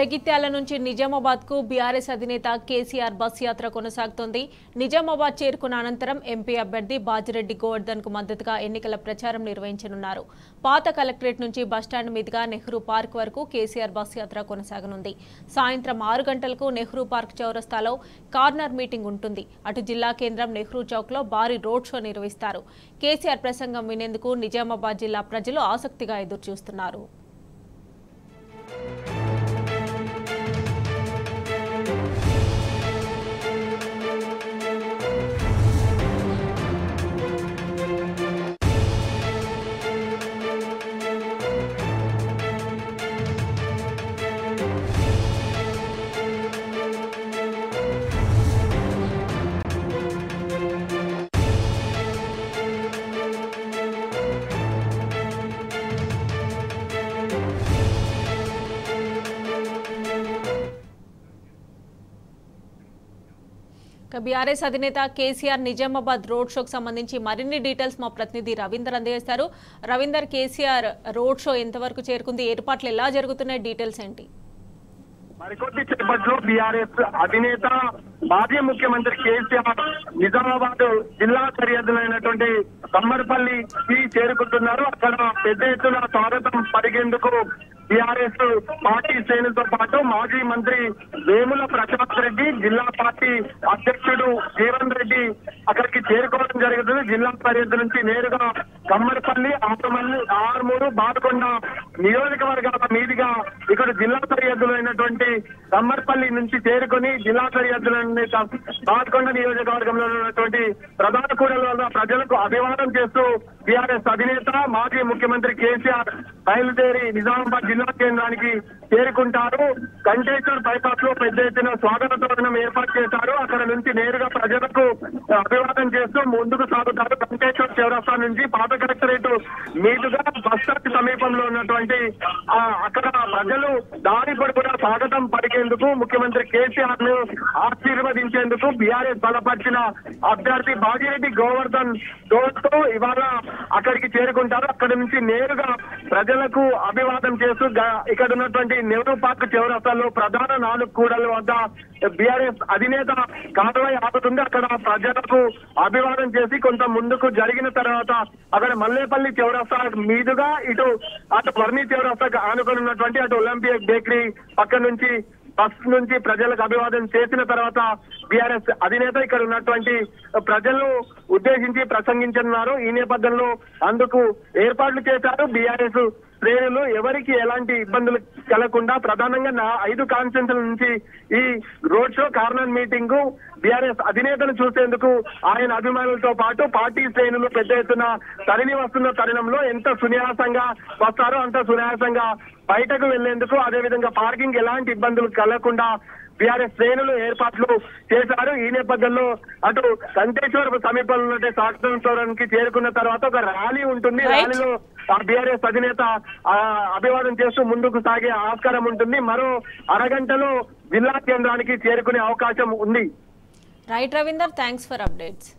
జగిత్యాల నుంచి నిజామాబాద్ కు బీఆర్ఎస్ అధినేత కేసీఆర్ బస్ యాత్ర కొనసాగుతోంది. నిజామాబాద్ చేరుకున్న అనంతరం ఎంపీ అభ్యర్థి బాజిరెడ్డి గోవర్ధన్ కు మద్దతుగా ఎన్నికల ప్రచారం నిర్వహించనున్నారు. పాత కలెక్టరేట్ నుంచి బస్టాండ్ మీదుగా నెహ్రూ పార్క్ వరకు కేసీఆర్ బస్ యాత్ర కొనసాగనుంది. సాయంత్రం 6 గంటలకు నెహ్రూ పార్క్ చౌరస్తాలో కార్నర్ మీటింగ్ ఉంటుంది. అటు జిల్లా కేంద్రం నెహ్రూ చౌక్ లో భారీ రోడ్ షో నిర్వహిస్తారు. కేసీఆర్ ప్రసంగం వినేందుకు నిజామాబాద్ జిల్లా ప్రజలు ఆసక్తిగా ఎదురుచూస్తున్నారు. బీఆర్ఎస్ అధినేత కేసీఆర్ నిజామాబాద్ రోడ్ షోకు సంబంధించి మరిన్ని డీటెయిల్స్ మా ప్రతినిధి రవీందర్ అందజేస్తారు. రవీందర్, కేసీఆర్ రోడ్ షో ఎంతవరకు చేరుకుంది, ఏర్పాట్లు ఎలా జరుగుతున్నాయి, డీటెయిల్స్ ఏంటి? మరికొద్ది సేపట్లో బీఆర్ఎస్ అధినేత మాజీ ముఖ్యమంత్రి కేసీఆర్ నిజామాబాద్ జిల్లా సరిహద్దులైనటువంటి కమ్మర్పల్లికి చేరుకుంటున్నారు. అక్కడ పెద్ద ఎత్తున స్వాగతం పలికేందుకు బీఆర్ఎస్ పార్టీ శ్రేణులతో పాటు మాజీ మంత్రి వేముల ప్రశాంత్ రెడ్డి, జిల్లా పార్టీ అధ్యక్షుడు జీవన్ రెడ్డి అక్కడికి చేరుకోవడం జరుగుతుంది. జిల్లా సరిహద్దు నుంచి నేరుగా కమ్మర్పల్లి, ఆర్మూరు, బాదకొండ నియోజకవర్గాల మీదుగా ఇక్కడ జిల్లా సరిహద్దులైనటువంటి కమ్మర్పల్లి నుంచి చేరుకొని జిల్లా సరిహద్దుల బాదకొండ నియోజకవర్గంలో ఉన్నటువంటి ప్రధాన కూడళ్ల ప్రజలకు అభివాదం చేస్తూ బీఆర్ఎస్ అధినేత మాజీ ముఖ్యమంత్రి కేసీఆర్ బయలుదేరి నిజామాబాద్ జిల్లా కేంద్రానికి చేరుకుంటారు. కంటేశ్వర్ బైపాస్ లో పెద్ద ఎత్తున స్వాగత తోరణం ఏర్పాటు చేశారు. అక్కడ నుంచి నేరుగా ప్రజలకు అభివాదం చేస్తూ ముందుకు సాగుతారు. కంటేశ్వర్ చౌరస్తా నుంచి పాత కలెక్టరేట్ మీదుగా బస్టాండ్ సమీపంలో ఉన్నటువంటి అక్కడ ప్రజలు దారి పొడుగునా స్వాగతం పలికేందుకు, ముఖ్యమంత్రి కేసీఆర్ ను ఆశీర్వదించేందుకు బీఆర్ఎస్ బలపరిచిన అభ్యర్థి బాజిరెడ్డి గోవర్ధన్ తో ఇవాళ అక్కడికి చేరుకుంటారు. అక్కడి నుంచి నేరుగా ప్రజలకు అభివాదం చేస్తూ ఇక్కడ ఉన్నటువంటి నెహ్రూ పార్క్ చౌరస్తాలో ప్రధాన 4 కూడళ్ల వద్ద బీఆర్ఎస్ అధినేత కాన్వాయ్ ఆగుతుంది. అక్కడ ప్రజలకు అభివాదం చేసి కొంత ముందుకు జరిగిన తర్వాత అక్కడ మల్లేపల్లి చౌరస్తా మీదుగా అటు వర్ణి చౌరస్తాకు ఆనుకొని ఉన్నటువంటి అటు ఒలింపిక్ బేకరీ పక్క నుంచి బస్ నుంచి ప్రజలకు అభివాదం చేసిన తర్వాత బీఆర్ఎస్ అధినేత ఇక్కడ ఉన్నటువంటి ప్రజలను ఉద్దేశించి ప్రసంగించనున్నారు. ఈ నేపథ్యంలో అందుకు ఏర్పాట్లు చేశారు. బీఆర్ఎస్ శ్రేణులు ఎవరికి ఎలాంటి ఇబ్బందులు కలగకుండా ప్రధానంగా 5 కాన్స్టిట్యూన్సీల నుంచి ఈ road show corner meeting BRS అధినేతను చూసేందుకు ఆయన అభిమానులతో పాటు పార్టీ శ్రేణులు పెద్ద ఎత్తున తరలి వస్తున్న తరుణంలో ఎంత సున్యాసంగా వస్తారో అంత సున్యాసంగా బయటకు వెళ్లేందుకు, అదేవిధంగా పార్కింగ్ ఎలాంటి ఇబ్బందులు కలగకుండా బీఆర్ఎస్ శ్రేణులు ఏర్పాట్లు చేశారు. ఈ నేపథ్యంలో అటు కంటేశ్వర్ సమీపంలో స్వాగతానికి చేరుకున్న తర్వాత ఒక ర్యాలీ ఉంటుంది. ర్యాలీలో బీఆర్ఎస్ అధినేత అభివాదం చేస్తూ ముందుకు సాగే ఆస్కారం ఉంటుంది. మరో అరగంటలో జిల్లా కేంద్రానికి చేరుకునే అవకాశం ఉంది. Right Ravinder, thanks for updates.